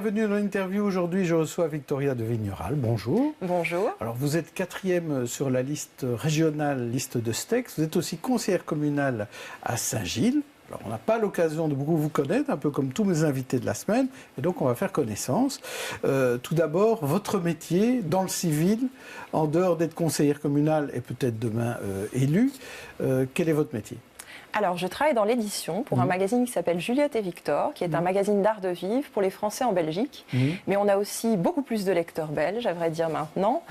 bienvenue dans l'interview. Aujourd'hui, je reçois Victoria de Vigneral. Bonjour. Bonjour. Alors, vous êtes 4e sur la liste régionale, liste de Stex. Vous êtes aussi conseillère communale à Saint-Gilles. Alors, on n'a pas l'occasion de beaucoup vous connaître, un peu comme tous mes invités de la semaine, et donc on va faire connaissance. Tout d'abord, votre métier dans le civil, en dehors d'être conseillère communale et peut-être demain élue, quel est votre métier ? Alors, je travaille dans l'édition pour un magazine qui s'appelle Juliette et Victor, qui est un magazine d'art de vivre pour les Français en Belgique. Mais on a aussi beaucoup plus de lecteurs belges, à vrai dire maintenant.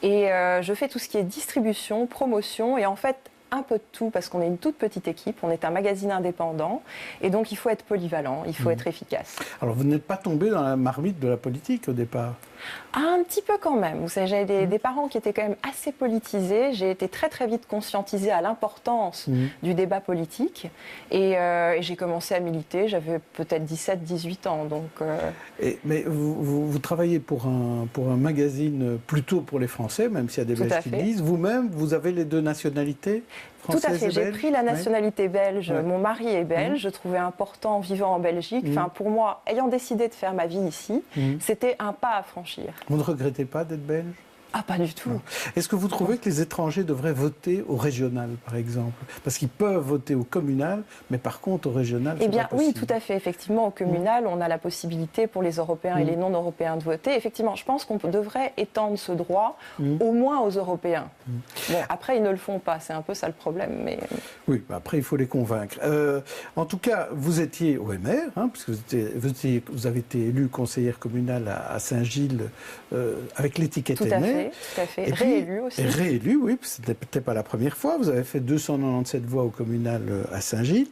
Et je fais tout ce qui est distribution, promotion et en fait un peu de tout parce qu'on est une toute petite équipe, on est un magazine indépendant et donc il faut être polyvalent, il faut être efficace. Alors, vous n'êtes pas tombé dans la marmite de la politique au départ ? Un petit peu quand même. Vous savez, j'avais des parents qui étaient quand même assez politisés. J'ai été très très vite conscientisée à l'importance du débat politique. Et j'ai commencé à militer, j'avais peut-être 17-18 ans. Donc, mais vous travaillez pour un magazine plutôt pour les Français, même s'il y a des Belges qui le disent. Vous-même, vous avez les deux nationalités ? Tout à fait, j'ai pris la nationalité belge, mon mari est belge, je trouvais important vivant en Belgique, enfin pour moi, ayant décidé de faire ma vie ici, c'était un pas à franchir. Vous ne regrettez pas d'être belge ? Ah, pas du tout. Est-ce que vous trouvez que les étrangers devraient voter au régional, par exemple ? Parce qu'ils peuvent voter au communal, mais par contre au régional, c'est pas possible. Oui, tout à fait. Effectivement, au communal, on a la possibilité pour les Européens et les non-Européens de voter. Effectivement, je pense qu'on devrait étendre ce droit au moins aux Européens. Bon, après, ils ne le font pas. C'est un peu ça le problème. Mais... Oui, après, il faut les convaincre. En tout cas, vous étiez au MR, puisque vous avez été élue conseillère communale à Saint-Gilles avec l'étiquette MR. Tout à fait. Réélu aussi. Réélu, oui, ce n'était peut-être pas la première fois. Vous avez fait 297 voix au communal à Saint-Gilles.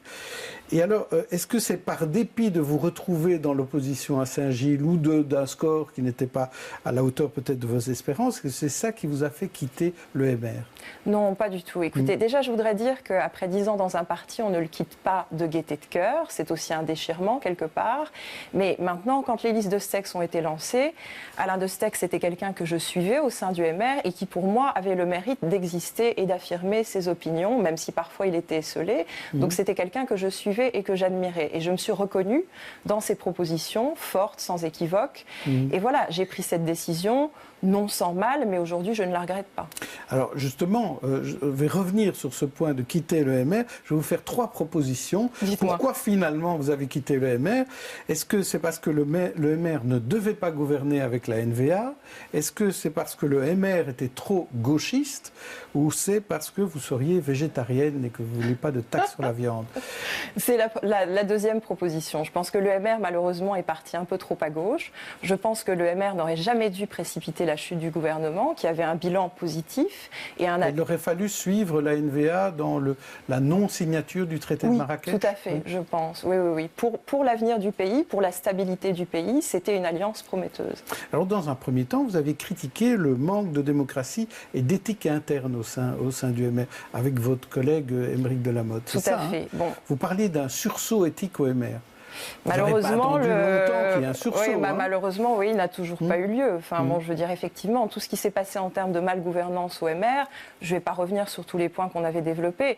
Et alors, est-ce que c'est par dépit de vous retrouver dans l'opposition à Saint-Gilles ou d'un score qui n'était pas à la hauteur peut-être de vos espérances, que c'est ça qui vous a fait quitter le MR ? Non, pas du tout. Écoutez, déjà, je voudrais dire qu'après 10 ans dans un parti, on ne le quitte pas de gaieté de cœur. C'est aussi un déchirement, quelque part. Mais maintenant, quand les listes de Stex ont été lancées, Alain de Stex était quelqu'un que je suivais au sein du MR et qui, pour moi, avait le mérite d'exister et d'affirmer ses opinions, même si parfois il était esseulé. Donc, c'était quelqu'un que je suivais et que j'admirais. Et je me suis reconnue dans ses propositions, fortes, sans équivoque. Et voilà, j'ai pris cette décision, non sans mal, mais aujourd'hui, je ne la regrette pas. Alors, justement, je vais revenir sur ce point de quitter le MR. Je vais vous faire 3 propositions. Dites-moi. Pourquoi, finalement, vous avez quitté le MR ? Est-ce que c'est parce que le MR ne devait pas gouverner avec la NVA ? Est-ce que c'est parce que le MR était trop gauchiste ? Ou c'est parce que vous seriez végétarienne et que vous ne vouliez pas de taxes sur la viande ? C'est la deuxième proposition. Je pense que le MR, malheureusement, est parti un peu trop à gauche. Je pense que le MR n'aurait jamais dû précipiter la chute du gouvernement, qui avait un bilan positif. Il aurait fallu suivre la NVA dans la non-signature du traité de Marrakech ? Oui, tout à fait, je pense. Oui. Pour l'avenir du pays, pour la stabilité du pays, c'était une alliance prometteuse. Alors, dans un premier temps, vous avez critiqué le manque de démocratie et d'éthique interne au sein du MR, avec votre collègue Aymeric de Lamotte. Tout à fait. Bon. Vous parliez d'un sursaut éthique au MR. Malheureusement, malheureusement, il n'a toujours pas eu lieu. Enfin, je veux dire, effectivement, tout ce qui s'est passé en termes de malgouvernance au MR, je ne vais pas revenir sur tous les points qu'on avait développés.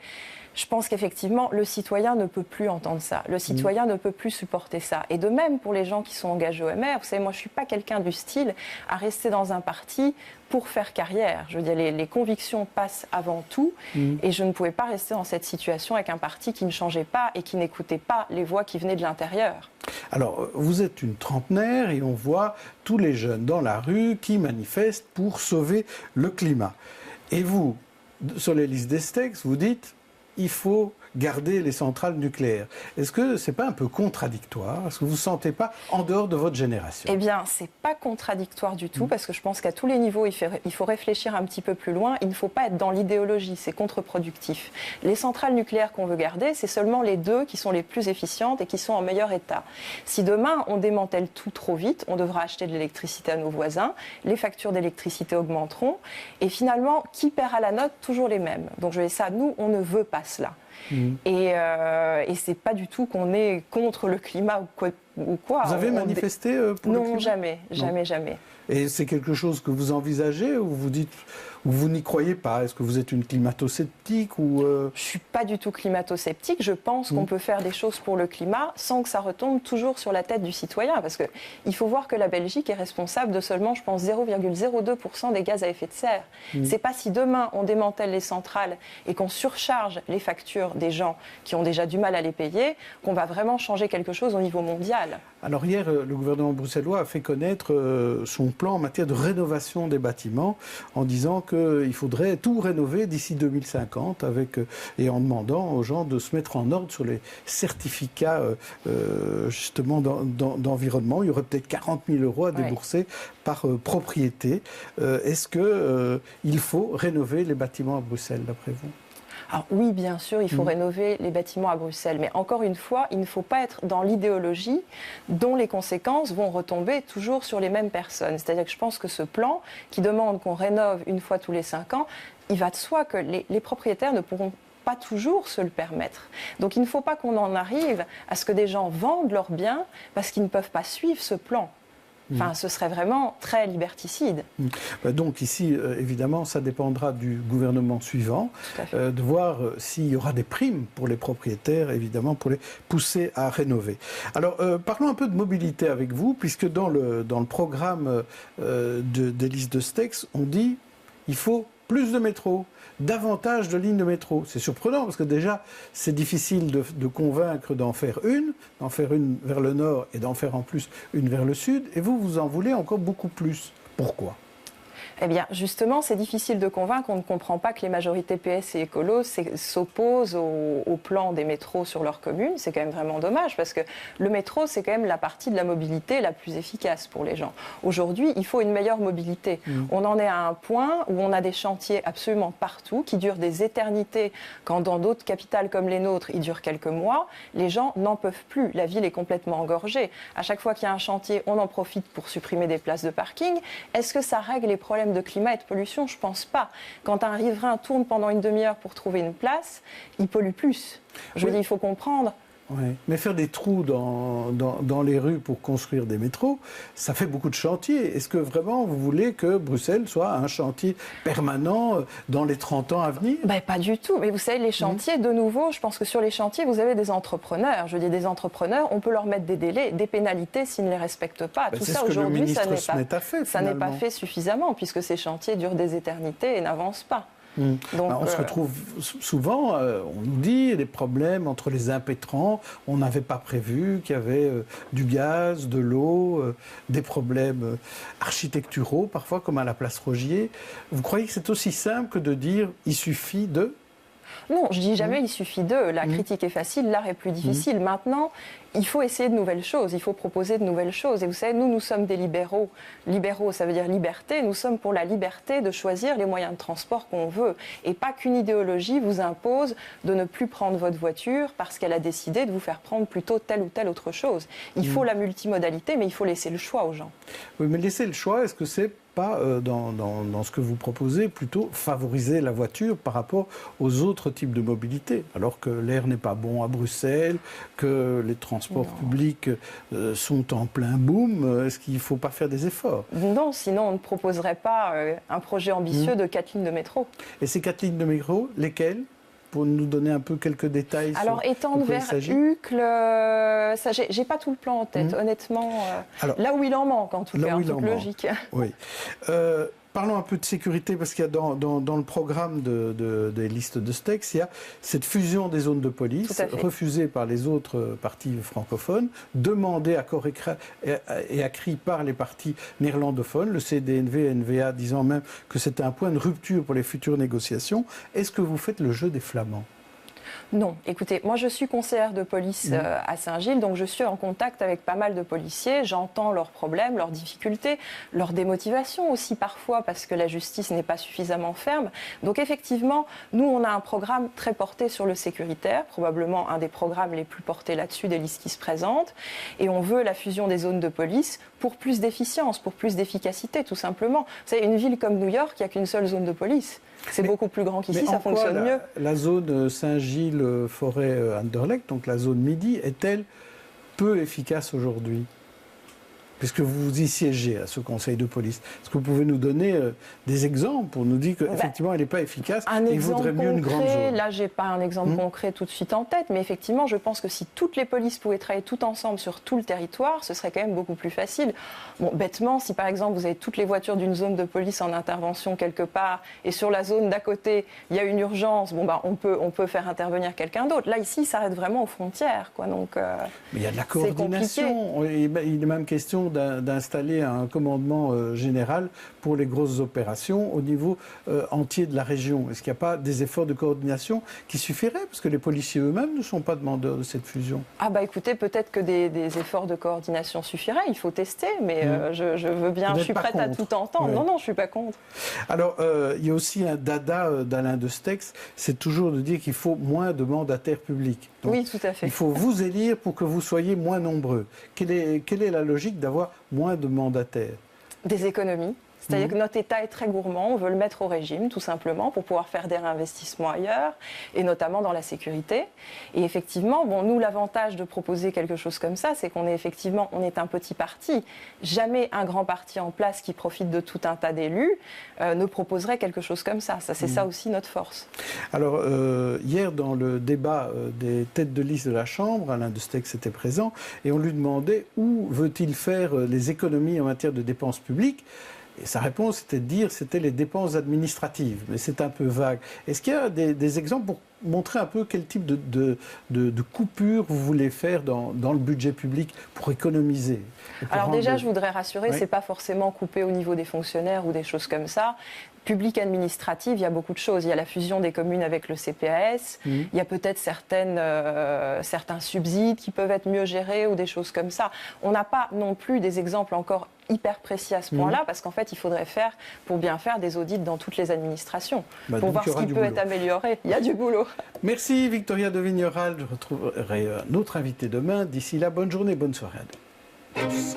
Je pense qu'effectivement, le citoyen ne peut plus entendre ça. Le citoyen ne peut plus supporter ça. Et de même pour les gens qui sont engagés au MR, vous savez, moi, je ne suis pas quelqu'un du style à rester dans un parti pour faire carrière. Je veux dire, les convictions passent avant tout. Et je ne pouvais pas rester dans cette situation avec un parti qui ne changeait pas et qui n'écoutait pas les voix qui venaient de l'intérieur. Alors, vous êtes une trentenaire et on voit tous les jeunes dans la rue qui manifestent pour sauver le climat. Et vous, sur les listes des Stex, vous dites il faut garder les centrales nucléaires. Est-ce que ce n'est pas un peu contradictoire ? Est-ce que vous ne vous sentez pas en dehors de votre génération ? Eh bien, ce n'est pas contradictoire du tout, parce que je pense qu'à tous les niveaux, il faut réfléchir un petit peu plus loin. Il ne faut pas être dans l'idéologie, c'est contre-productif. Les centrales nucléaires qu'on veut garder, c'est seulement les 2 qui sont les plus efficientes et qui sont en meilleur état. Si demain, on démantèle tout trop vite, on devra acheter de l'électricité à nos voisins, les factures d'électricité augmenteront, et finalement, qui perd à la note ? Toujours les mêmes. Donc, nous, on ne veut pas cela. Et c'est pas du tout qu'on est contre le climat ou ou quoi. Vous avez manifesté pour le climat? Non, jamais, jamais, jamais. Et c'est quelque chose que vous envisagez ou vous dites, ou vous n'y croyez pas? Est-ce que vous êtes une climato-sceptique ou Je ne suis pas du tout climato-sceptique. Je pense qu'on peut faire des choses pour le climat sans que ça retombe toujours sur la tête du citoyen. Parce qu'il faut voir que la Belgique est responsable de seulement, je pense, 0,02% des gaz à effet de serre. C'est pas si demain on démantèle les centrales et qu'on surcharge les factures des gens qui ont déjà du mal à les payer, qu'on va vraiment changer quelque chose au niveau mondial. Alors hier, le gouvernement bruxellois a fait connaître son plan en matière de rénovation des bâtiments en disant qu'il faudrait tout rénover d'ici 2050 et en demandant aux gens de se mettre en ordre sur les certificats justement d'environnement. Il y aurait peut-être 40 000 € à débourser par propriété. Est-ce qu'il faut rénover les bâtiments à Bruxelles d'après vous? Alors oui, bien sûr, il faut rénover les bâtiments à Bruxelles. Mais encore une fois, il ne faut pas être dans l'idéologie dont les conséquences vont retomber toujours sur les mêmes personnes. C'est-à-dire que je pense que ce plan qui demande qu'on rénove une fois tous les 5 ans, il va de soi que les propriétaires ne pourront pas toujours se le permettre. Donc il ne faut pas qu'on en arrive à ce que des gens vendent leurs biens parce qu'ils ne peuvent pas suivre ce plan. Enfin, ce serait vraiment très liberticide. Donc ici, évidemment, ça dépendra du gouvernement suivant, de voir s'il y aura des primes pour les propriétaires, évidemment, pour les pousser à rénover. Alors, parlons un peu de mobilité avec vous, puisque dans le programme d'Élise de Steyx, on dit il faut plus de métro, davantage de lignes de métro. C'est surprenant parce que déjà, c'est difficile de convaincre d'en faire une vers le nord et d'en faire en plus une vers le sud. Et vous en voulez encore beaucoup plus. Pourquoi ? Eh bien, justement, c'est difficile de convaincre. On ne comprend pas que les majorités PS et écolos s'opposent au plan des métros sur leur commune. C'est quand même vraiment dommage parce que le métro, c'est quand même la partie de la mobilité la plus efficace pour les gens. Aujourd'hui, il faut une meilleure mobilité. On en est à un point où on a des chantiers absolument partout qui durent des éternités quand dans d'autres capitales comme les nôtres, ils durent quelques mois. Les gens n'en peuvent plus. La ville est complètement engorgée. À chaque fois qu'il y a un chantier, on en profite pour supprimer des places de parking. Est-ce que ça règle les problèmes de climat et de pollution? Je pense pas. Quand un riverain tourne pendant une demi-heure pour trouver une place, il pollue plus. Je veux dire, il faut comprendre. Oui. Mais faire des trous dans les rues pour construire des métros, ça fait beaucoup de chantiers. Est-ce que vraiment vous voulez que Bruxelles soit un chantier permanent dans les 30 ans à venir? Pas du tout. Mais vous savez, les chantiers, de nouveau, je pense que sur les chantiers, vous avez des entrepreneurs. Je dis des entrepreneurs, on peut leur mettre des délais, des pénalités s'ils ne les respectent pas. Tout ça, aujourd'hui, ça n'est pas fait suffisamment puisque ces chantiers durent des éternités et n'avancent pas. Donc, on se retrouve souvent, on nous dit, des problèmes entre les impétrants. On n'avait pas prévu qu'il y avait du gaz, de l'eau, des problèmes architecturaux, parfois comme à la place Rogier. Vous croyez que c'est aussi simple que de dire il suffit de... Non, je dis jamais il suffit de. La critique est facile, l'art est plus difficile. Maintenant, il faut essayer de nouvelles choses, il faut proposer de nouvelles choses. Et vous savez, nous sommes des libéraux. Libéraux, ça veut dire liberté. Nous sommes pour la liberté de choisir les moyens de transport qu'on veut. Et pas qu'une idéologie vous impose de ne plus prendre votre voiture parce qu'elle a décidé de vous faire prendre plutôt telle ou telle autre chose. Il faut la multimodalité, mais il faut laisser le choix aux gens. Oui, mais laisser le choix, est-ce que c'est pas dans ce que vous proposez, plutôt favoriser la voiture par rapport aux autres types de mobilité, alors que l'air n'est pas bon à Bruxelles, que les transports publics sont en plein boom, est-ce qu'il ne faut pas faire des efforts? Non, sinon on ne proposerait pas un projet ambitieux de 4 lignes de métro. Et ces 4 lignes de métro, lesquelles? Pour nous donner un peu quelques détails. Alors, étendre vers Uccle, ça, j'ai pas tout le plan en tête, honnêtement. Alors, là où il en manque, en tout cas, en toute logique. Oui. Parlons un peu de sécurité, parce qu'il y a dans le programme des listes de Steyx, il y a cette fusion des zones de police, refusée par les autres partis francophones, demandée à corps et à cri par les partis néerlandophones, le CDNV et NVA disant même que c'était un point de rupture pour les futures négociations. Est-ce que vous faites le jeu des Flamands ? Non, écoutez, moi je suis conseillère de police à Saint-Gilles, donc je suis en contact avec pas mal de policiers, j'entends leurs problèmes, leurs difficultés, leurs démotivations aussi parfois parce que la justice n'est pas suffisamment ferme. Donc effectivement, nous on a un programme très porté sur le sécuritaire, probablement un des programmes les plus portés là-dessus des listes qui se présentent, et on veut la fusion des zones de police pour plus d'efficience, pour plus d'efficacité tout simplement. Vous savez, une ville comme New York, il n'y a qu'une seule zone de police. C'est beaucoup plus grand qu'ici, ça fonctionne mieux. La zone Saint-Gilles, Forêt, Anderlecht, donc la zone Midi, est-elle peu efficace aujourd'hui? Puisque vous y siégez à ce conseil de police. Est-ce que vous pouvez nous donner des exemples pour nous dire qu'effectivement, elle n'est pas efficace et il vaudrait mieux une grande zone? Là, je n'ai pas un exemple concret tout de suite en tête, mais effectivement, je pense que si toutes les polices pouvaient travailler tout ensemble sur tout le territoire, ce serait quand même beaucoup plus facile. Bon, bêtement, si par exemple, vous avez toutes les voitures d'une zone de police en intervention quelque part, et sur la zone d'à côté, il y a une urgence, bon, bah, on peut faire intervenir quelqu'un d'autre. Là, ici, ça s'arrête vraiment aux frontières, quoi. Donc, mais il y a de la coordination. Il est même question d'installer un commandement général pour les grosses opérations au niveau entier de la région. Est-ce qu'il n'y a pas des efforts de coordination qui suffiraient? Parce que les policiers eux-mêmes ne sont pas demandeurs de cette fusion. Ah bah écoutez, peut-être que des efforts de coordination suffiraient, il faut tester, mais je veux bien, je suis prête à tout entendre. Oui. Non, je ne suis pas contre. Alors, il y a aussi un dada d'Alain Destex, c'est toujours de dire qu'il faut moins de mandataires publics. Donc, oui, tout à fait. Il faut vous élire pour que vous soyez moins nombreux. Quelle est la logique d'avoir moins de mandataires? Des économies. C'est-à-dire que notre État est très gourmand, on veut le mettre au régime, tout simplement, pour pouvoir faire des réinvestissements ailleurs, et notamment dans la sécurité. Et effectivement, bon, nous, l'avantage de proposer quelque chose comme ça, c'est qu'on est effectivement, on est un petit parti. Jamais un grand parti en place qui profite de tout un tas d'élus ne proposerait quelque chose comme ça. C'est ça aussi notre force. Alors, hier, dans le débat des têtes de liste de la Chambre, Alain Destex était présent, et on lui demandait où veut-il faire les économies en matière de dépenses publiques. Et sa réponse était de dire que c'était les dépenses administratives, mais c'est un peu vague. Est-ce qu'il y a des exemples pour montrer un peu quel type de coupure vous voulez faire dans le budget public pour économiser? Alors déjà, je voudrais rassurer, c'est pas forcément coupé au niveau des fonctionnaires ou des choses comme ça. Public administrative, il y a beaucoup de choses. Il y a la fusion des communes avec le CPAS, il y a peut-être certains subsides qui peuvent être mieux gérés ou des choses comme ça. On n'a pas non plus des exemples encore hyper précis à ce point-là, parce qu'en fait, il faudrait pour bien faire, des audits dans toutes les administrations, pour voir ce qui peut être amélioré. Il y a du boulot. Merci Victoria de Vigneral. Je retrouverai un autre invité demain. D'ici là, bonne journée, bonne soirée à tous.